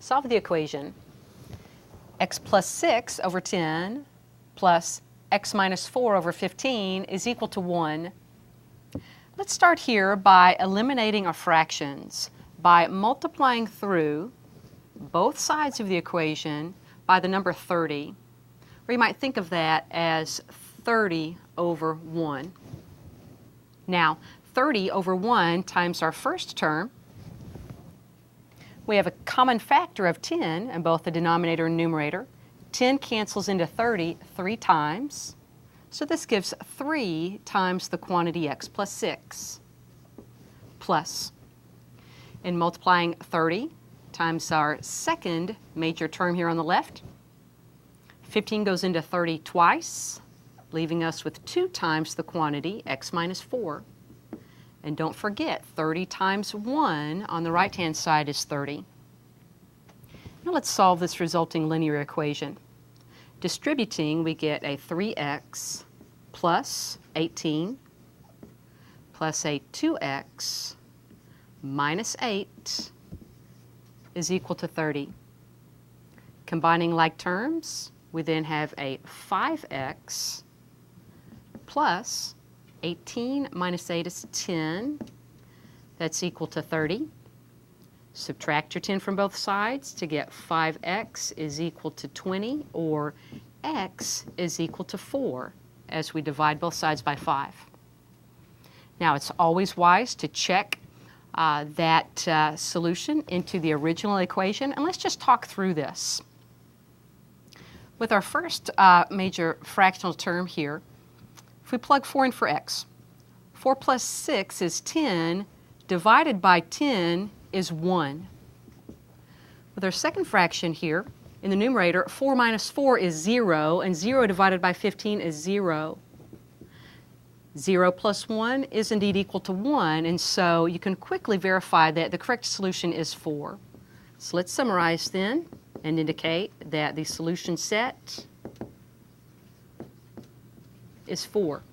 Solve the equation. X plus 6 over 10 plus x minus 4 over 15 is equal to 1. Let's start here by eliminating our fractions by multiplying through both sides of the equation by the number 30. Or you might think of that as 30 over 1. Now, 30 over 1 times our first term. We have a common factor of 10 in both the denominator and numerator. 10 cancels into 30 3 times. So this gives 3 times the quantity x plus 6. Plus, in multiplying 30 times our second major term here on the left, 15 goes into 30 twice, leaving us with 2 times the quantity x minus 4. And don't forget, 30 times 1 on the right-hand side is 30. Now let's solve this resulting linear equation. Distributing, we get a 3x plus 18 plus a 2x minus 8 is equal to 30. Combining like terms, we then have a 5x plus 18 minus 8 is 10. That's equal to 30. Subtract your 10 from both sides to get 5x is equal to 20, or x is equal to 4 as we divide both sides by 5. Now, it's always wise to check that solution into the original equation, and let's just talk through this. With our first major fractional term here, if we plug 4 in for x, 4 plus 6 is 10, divided by 10 is 1. With our second fraction here, in the numerator, 4 minus 4 is 0, and 0 divided by 15 is 0. 0 plus 1 is indeed equal to 1, and so you can quickly verify that the correct solution is 4. So let's summarize then and indicate that the solution set is 4.